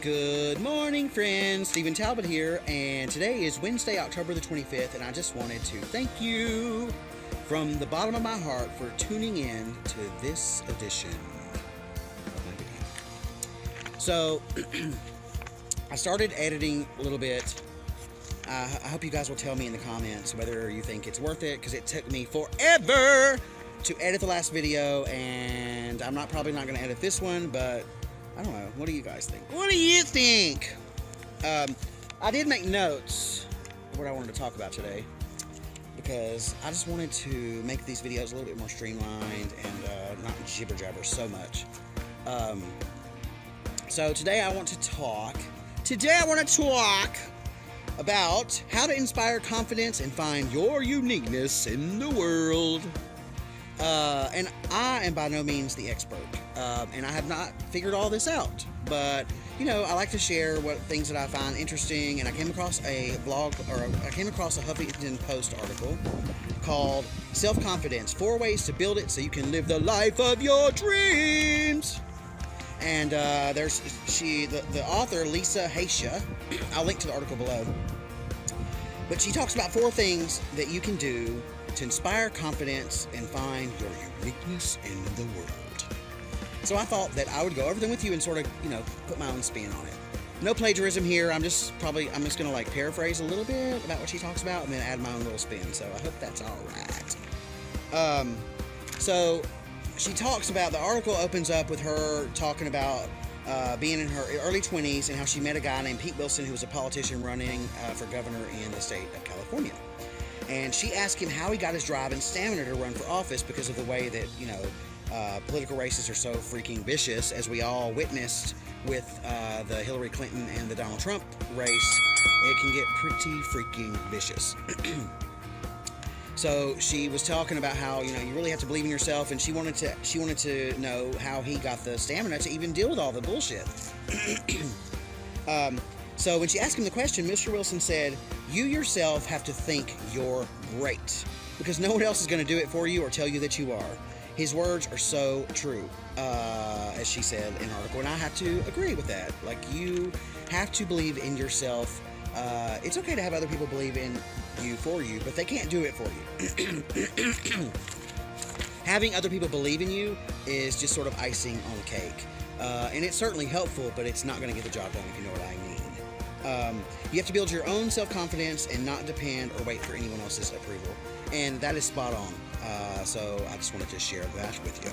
Good morning, friends. Stephen Talbott here, and today is Wednesday, October the 25th, and I just wanted to thank you from the bottom of my heart for tuning in to this edition of my video. So, I started editing a little bit. I hope you guys will tell me in the comments whether you think it's worth it, because it took me forever to edit the last video, and I'm probably not going to edit this one, but I don't know. What do you guys think? What do you think? I did make notes of what I wanted to talk about today, because I just wanted to make these videos a little bit more streamlined and not jibber jabber so much. So today I want to talk about how to inspire confidence and find your uniqueness in the world. And I am by no means the expert, and I have not figured all this out, but you know, I like to share things that I find interesting, and I came across a Huffington Post article called Self-Confidence, 4 Ways to Build It So You Can Live the Life of Your Dreams. And the author, Lisa Haisha, I'll link to the article below, but she talks about 4 things that you can do to inspire confidence and find your uniqueness in the world. So I thought that I would go over them with you and sort of, you know, put my own spin on it. No plagiarism here. I'm just gonna like paraphrase a little bit about what she talks about and then add my own little spin. So I hope that's all right. So she talks about, the article opens up with her talking about being in her early 20s and how she met a guy named Pete Wilson, who was a politician running for governor in the state of California. And she asked him how he got his drive and stamina to run for office, because of the way that, you know, political races are so freaking vicious, as we all witnessed with the Hillary Clinton and the Donald Trump race. It can get pretty freaking vicious. So she was talking about how, you know, you really have to believe in yourself, and she wanted to know how he got the stamina to even deal with all the bullshit. So when she asked him the question, Mr. Wilson said, "You yourself have to think you're great, because no one else is going to do it for you or tell you that you are." His words are so true, as she said in the article, and I have to agree with that. Like, you have to believe in yourself. It's okay to have other people believe in you for you, but they can't do it for you. Having other people believe in you is just sort of icing on the cake. And it's certainly helpful, but it's not going to get the job done, if you know what I mean. You have to build your own self-confidence and not depend or wait for anyone else's approval. And that is spot on. So I just wanted to share that with you.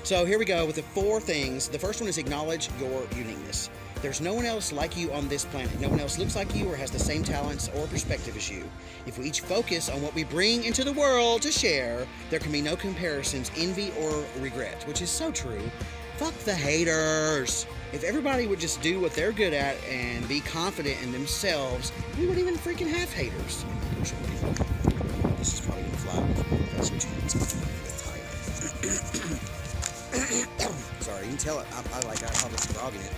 So here we go with the 4 things. The first one is acknowledge your uniqueness. There's no one else like you on this planet. No one else looks like you or has the same talents or perspective as you. If we each focus on what we bring into the world to share, there can be no comparisons, envy, or regret, which is so true. Fuck the haters. If everybody would just do what they're good at and be confident in themselves, we wouldn't even freaking have haters. This is probably going to fly. That's what you need. Sorry, you can tell it. I have this frog in it.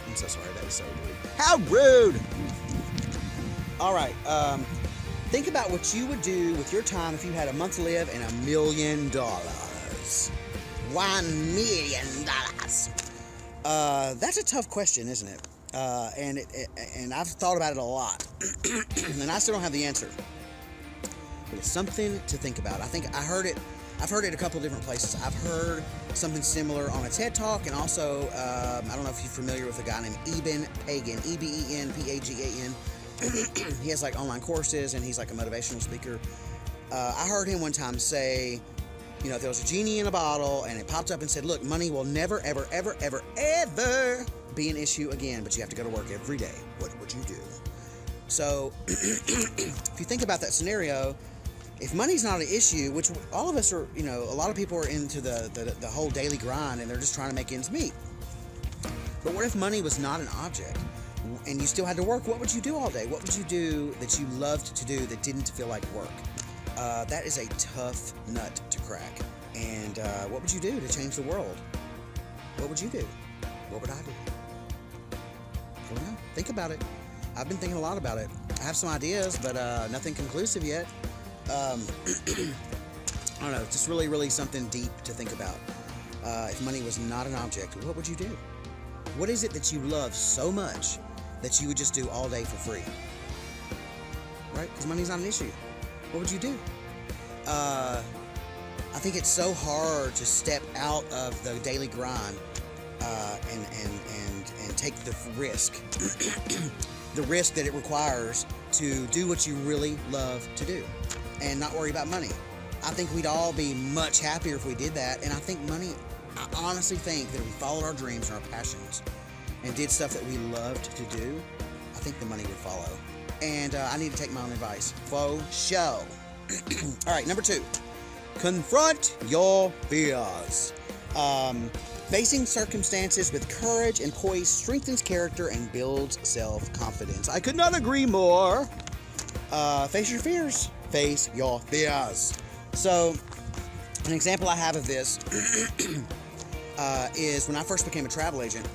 I'm so sorry. That was so rude. How rude! All right. Think about what you would do with your time if you had a month to live and $1 million. $1 million. That's a tough question, isn't it? And I've thought about it a lot, and I still don't have the answer. But it's something to think about. I've heard it a couple of different places. I've heard something similar on a TED Talk, and also I don't know if you're familiar with a guy named Eben Pagan, EbenPagan. He has like online courses, and he's like a motivational speaker. I heard him one time say, you know, if there was a genie in a bottle and it popped up and said, "Look, money will never, ever, ever, ever, ever be an issue again, but you have to go to work every day. What would you do?" So if you think about that scenario, if money's not an issue, which all of us are, you know, a lot of people are into the whole daily grind, and they're just trying to make ends meet. But what if money was not an object and you still had to work? What would you do all day? What would you do that you loved to do that didn't feel like work? That is a tough nut to crack. And what would you do to change the world? What would you do? What would I do? I don't know. Think about it. I've been thinking a lot about it. I have some ideas, but nothing conclusive yet. I don't know. Just really, really something deep to think about. If money was not an object, what would you do? What is it that you love so much that you would just do all day for free? Right? Because money's not an issue. What would you do? I think it's so hard to step out of the daily grind and take the risk, the risk that it requires to do what you really love to do and not worry about money. I think we'd all be much happier if we did that. And I think money, I honestly think that if we followed our dreams and our passions and did stuff that we loved to do, I think the money would follow. And I need to take my own advice. Faux show. All right, number 2. Confront your fears. Facing circumstances with courage and poise strengthens character and builds self-confidence. I could not agree more. Face your fears. Face your fears. So, an example I have of this is when I first became a travel agent.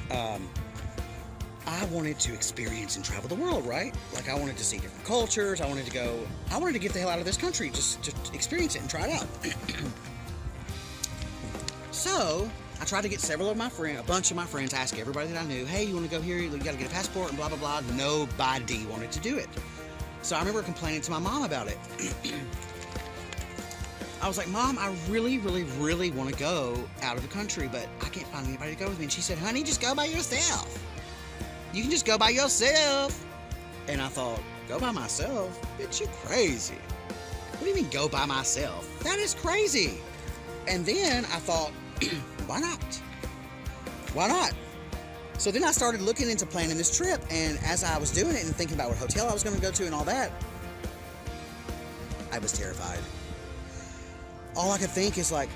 I wanted to experience and travel the world, right? Like, I wanted to see different cultures. I wanted to get the hell out of this country just to experience it and try it out. So, I tried to get a bunch of my friends, ask everybody that I knew, hey, you want to go here? You got to get a passport and blah, blah, blah. Nobody wanted to do it. So I remember complaining to my mom about it. I was like, Mom, I really, really, really want to go out of the country, but I can't find anybody to go with me. And she said, honey, just go by yourself. You can just go by yourself. And I thought, go by myself? Bitch, you crazy. What do you mean go by myself? That is crazy. And then I thought, why not? Why not? So then I started looking into planning this trip, and as I was doing it and thinking about what hotel I was going to go to and all that, I was terrified. All I could think is like,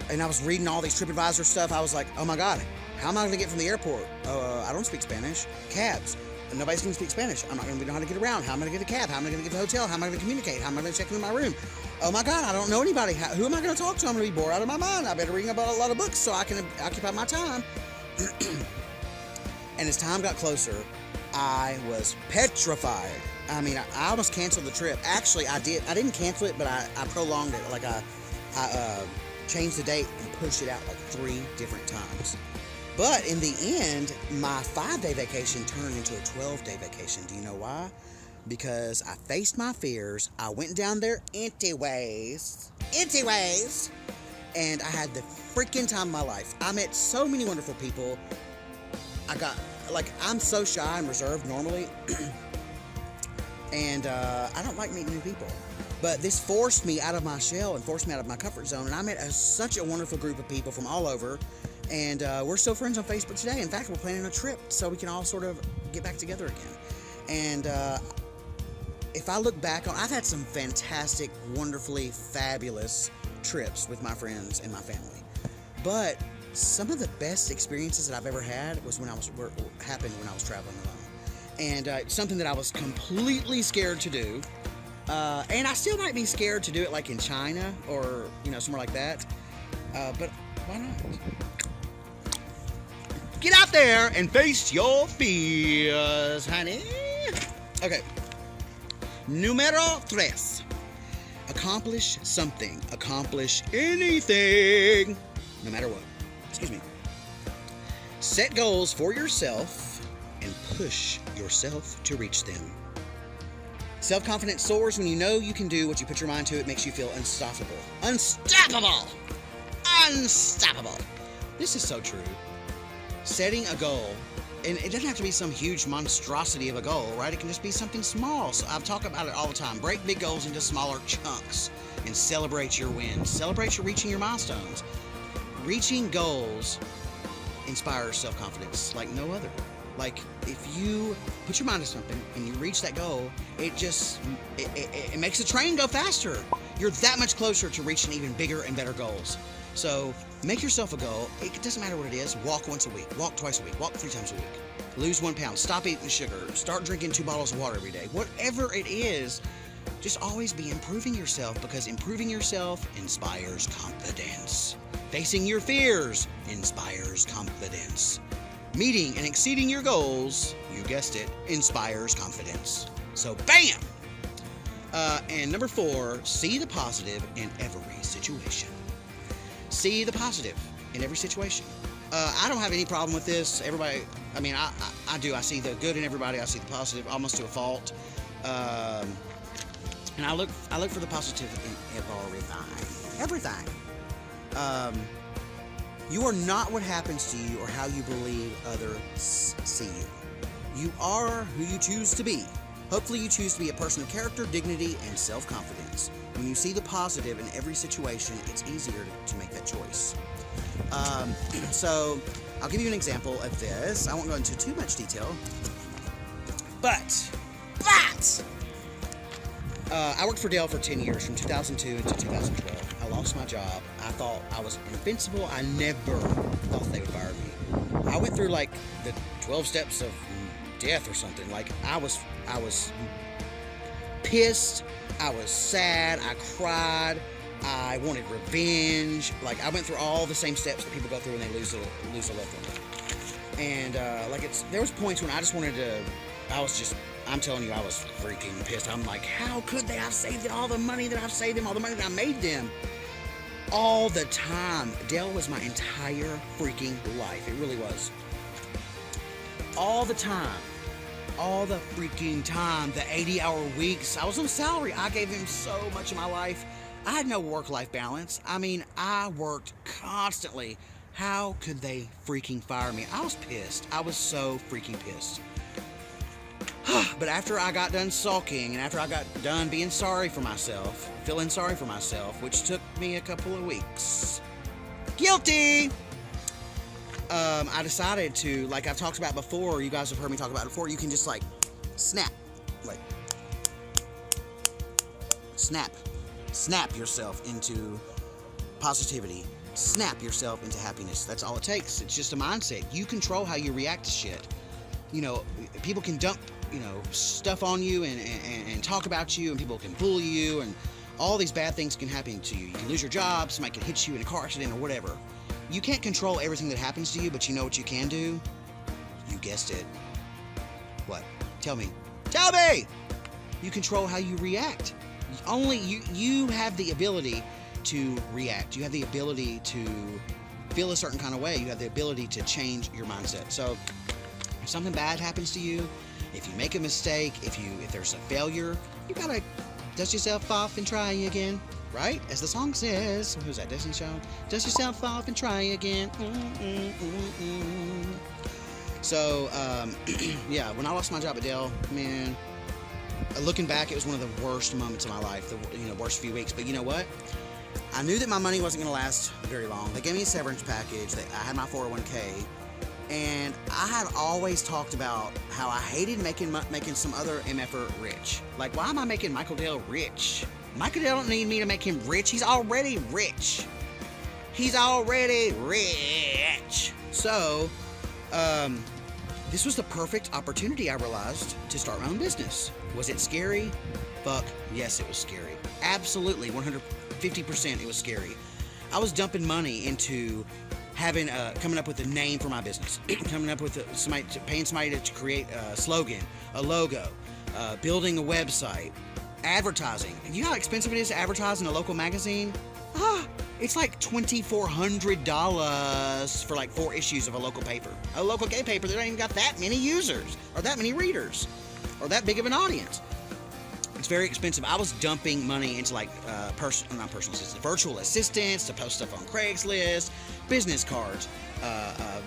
and I was reading all these TripAdvisor stuff, I was like, oh my God, how am I going to get from the airport? I don't speak Spanish. Cabs. Nobody's going to speak Spanish. I'm not going to know how to get around. How am I going to get a cab? How am I going to get to the hotel? How am I going to communicate? How am I going to check into my room? Oh my God, I don't know anybody. Who am I going to talk to? I'm going to be bored out of my mind. I better read about a lot of books so I can occupy my time. And as time got closer, I was petrified. I mean, I almost canceled the trip. Actually, I did. I didn't cancel it, but I prolonged it. Like I changed the date and pushed it out like 3 different times. But in the end, my 5-day vacation turned into a 12-day vacation. Do you know why? Because I faced my fears. I went down there anyways, and I had the freaking time of my life. I met so many wonderful people. I'm so shy and reserved normally, and I don't like meeting new people. But this forced me out of my shell and forced me out of my comfort zone, and I met such a wonderful group of people from all over, and we're still friends on Facebook today. In fact, we're planning a trip so we can all sort of get back together again. And if I look back on, I've had some fantastic, wonderfully fabulous trips with my friends and my family, but some of the best experiences that I've ever had was happened when I was traveling alone. And something that I was completely scared to do. And I still might be scared to do it like in China or, somewhere like that. But why not? Get out there and face your fears, honey. Okay. Numero 3. Accomplish something. Accomplish anything. No matter what. Excuse me. Set goals for yourself and push yourself to reach them. Self-confidence soars when you know you can do what you put your mind to. It makes you feel unstoppable. Unstoppable! Unstoppable! This is so true. Setting a goal, and it doesn't have to be some huge monstrosity of a goal, right? It can just be something small. So I talk about it all the time. Break big goals into smaller chunks and celebrate your wins. Celebrate your reaching your milestones. Reaching goals inspires self-confidence like no other. Like, if you put your mind to something and you reach that goal, it makes the train go faster. You're that much closer to reaching even bigger and better goals. So make yourself a goal. It doesn't matter what it is. Walk once a week. Walk twice a week. Walk 3 times a week. Lose 1 pound. Stop eating sugar. Start drinking 2 bottles of water every day. Whatever it is, just always be improving yourself, because improving yourself inspires confidence. Facing your fears inspires confidence. Meeting and exceeding your goals, you guessed it, inspires confidence. So bam! And number 4, see the positive in every situation. See the positive in every situation. I don't have any problem with this. Everybody, I mean, I do. I see the good in everybody. I see the positive, almost to a fault. And I look for the positive in everything. Everything. You are not what happens to you or how you believe others see you. You are who you choose to be. Hopefully you choose to be a person of character, dignity, and self-confidence. When you see the positive in every situation, it's easier to make that choice. So, I'll give you an example of this. I won't go into too much detail. But, I worked for Dell for 10 years, from 2002 to 2012. I lost my job. I thought I was invincible. I never thought they would fire me. I went through like the 12 steps of death or something. Like I was pissed. I was sad. I cried. I wanted revenge. Like I went through all the same steps that people go through when they lose a loved one. And there was points when I just wanted to. I'm telling you, I was freaking pissed. I'm like, how could they have saved all the money that I've saved them, all the money that I made them? All the time. Dell was my entire freaking life. It really was. All the time. All the freaking time. The 80-hour weeks. I was on salary. I gave them so much of my life. I had no work-life balance. I mean, I worked constantly. How could they freaking fire me? I was pissed. I was so freaking pissed. But after I got done sulking and after I got done being sorry for myself, feeling sorry for myself, which took me a couple of weeks, guilty, I decided to, like I've talked about before, you guys have heard me talk about it before, you can just like snap yourself into positivity, snap yourself into happiness. That's all it takes. It's just a mindset. You control how you react to shit. You know, people can dump stuff on you and talk about you, and people can bully you, and all these bad things can happen to you. You can lose your job, somebody can hit you in a car accident or whatever. You can't control everything that happens to you, but you know what you can do? You guessed it. What? Tell me. Tell me! You control how you react. Only you have the ability to react. You have the ability to feel a certain kind of way. You have the ability to change your mindset. So, if something bad happens to you, if you make a mistake, if there's a failure, you gotta dust yourself off and try again, right? As the song says. Who's that? Destiny's Child? Dust yourself off and try again. So, yeah, when I lost my job at Dell, man, looking back, it was one of the worst moments of my life, the worst few weeks. But you know what? I knew that my money wasn't going to last very long. They gave me a severance package. I had my 401k. And I had always talked about how I hated making some other MFer rich. Like, why am I making Michael Dell rich? Michael Dell don't need me to make him rich. He's already rich. He's already rich. So, this was the perfect opportunity, I realized, to start my own business. Was it scary? Fuck, yes, it was scary. Absolutely, 150% it was scary. I was dumping money into coming up with a name for my business, coming up with paying somebody to create a slogan, a logo, building a website, advertising. And you know how expensive it is to advertise in a local magazine? It's like $2,400 for like 4 issues of a local paper. A local gay paper that don't even got that many users, or that many readers, or that big of an audience. It's very expensive. I was dumping money into like virtual assistants to post stuff on Craigslist, business cards,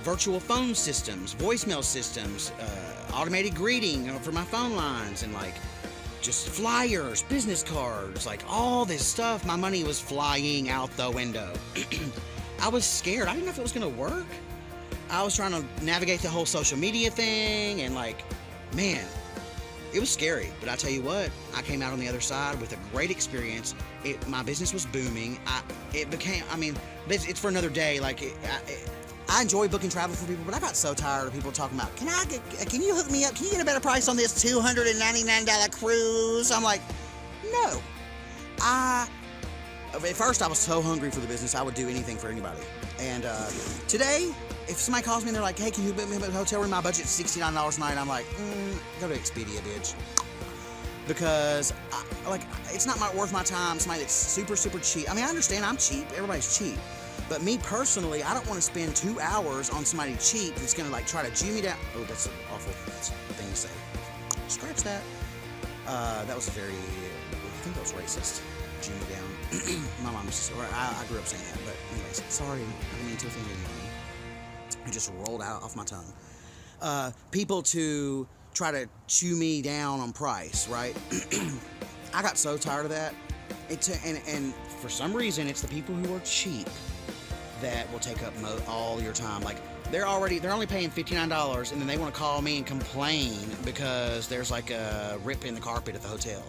virtual phone systems, voicemail systems, automated greeting for my phone lines, and like just flyers, business cards, like all this stuff. My money was flying out the window. I was scared. I didn't know if it was going to work. I was trying to navigate the whole social media thing, and like, man, it was scary. But I tell you what, I came out on the other side with a great experience. My business was booming. It's for another day. Like, I enjoy booking travel for people, but I got so tired of people talking about, can you hook me up? Can you get a better price on this $299 cruise? I'm like, no. At first I was so hungry for the business, I would do anything for anybody. And today, if somebody calls me and they're like, hey, can you book me a hotel room? My budget's $69 a night. I'm like, go to Expedia, bitch. Because, it's not worth my time. Somebody that's super, super cheap. I mean, I understand I'm cheap. Everybody's cheap. But me personally, I don't want to spend 2 hours on somebody cheap that's going to like try to Jew me down. Oh, that's an awful thing to say. Scratch that. That was a very, I think that was racist. Jew me down. My mom used to say, or I grew up saying that. But anyways, sorry. I didn't mean to offend anyone. It just rolled out off my tongue. People to try to chew me down on price, right? I got so tired of that. And for some reason, it's the people who are cheap that will take up all your time. Like they're only paying $59, and then they want to call me and complain because there's like a rip in the carpet at the hotel.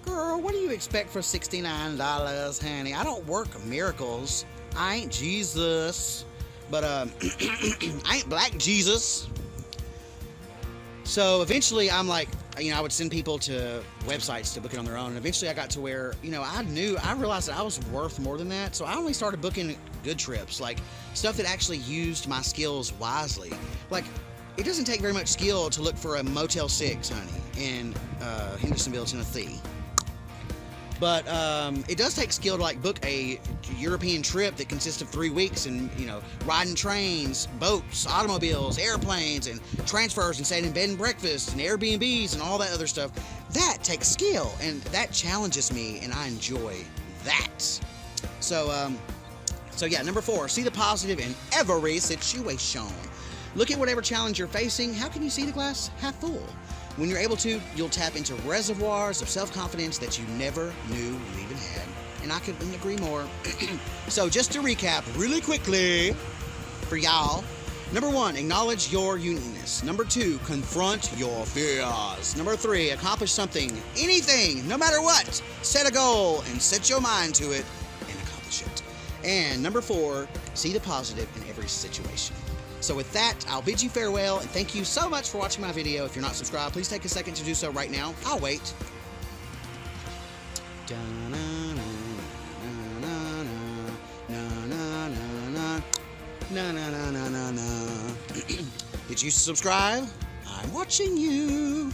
Girl, what do you expect for $69, honey? I don't work miracles. I ain't Jesus, but I ain't Black Jesus. So eventually I'm like, I would send people to websites to book it on their own. And eventually I got to where, I realized that I was worth more than that. So I only started booking good trips, like stuff that actually used my skills wisely. Like, it doesn't take very much skill to look for a Motel 6, honey, in Hendersonville, Tennessee. But it does take skill to like book a European trip that consists of 3 weeks and, riding trains, boats, automobiles, airplanes, and transfers and staying in bed and breakfast and Airbnbs and all that other stuff. That takes skill, and that challenges me, and I enjoy that. So yeah, number 4, see the positive in every situation. Look at whatever challenge you're facing. How can you see the glass half full? When you're able to, you'll tap into reservoirs of self-confidence that you never knew you even had. And I couldn't agree more. So just to recap really quickly for y'all. Number 1, acknowledge your uniqueness. Number 2, confront your fears. Number 3, accomplish something, anything, no matter what. Set a goal and set your mind to it and accomplish it. And number 4, see the positive in every situation. So with that, I'll bid you farewell, and thank you so much for watching my video. If you're not subscribed, please take a second to do so right now. I'll wait. Did you subscribe? I'm watching you.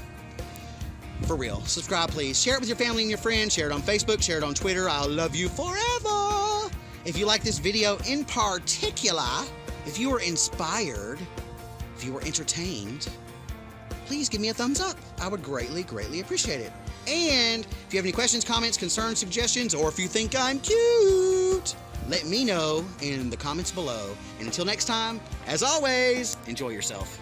For real, subscribe please. Share it with your family and your friends. Share it on Facebook. Share it on Twitter. I'll love you forever. If you like this video in particular, if you were inspired, if you were entertained, please give me a thumbs up. I would greatly, greatly appreciate it. And if you have any questions, comments, concerns, suggestions, or if you think I'm cute, let me know in the comments below. And until next time, as always, enjoy yourself.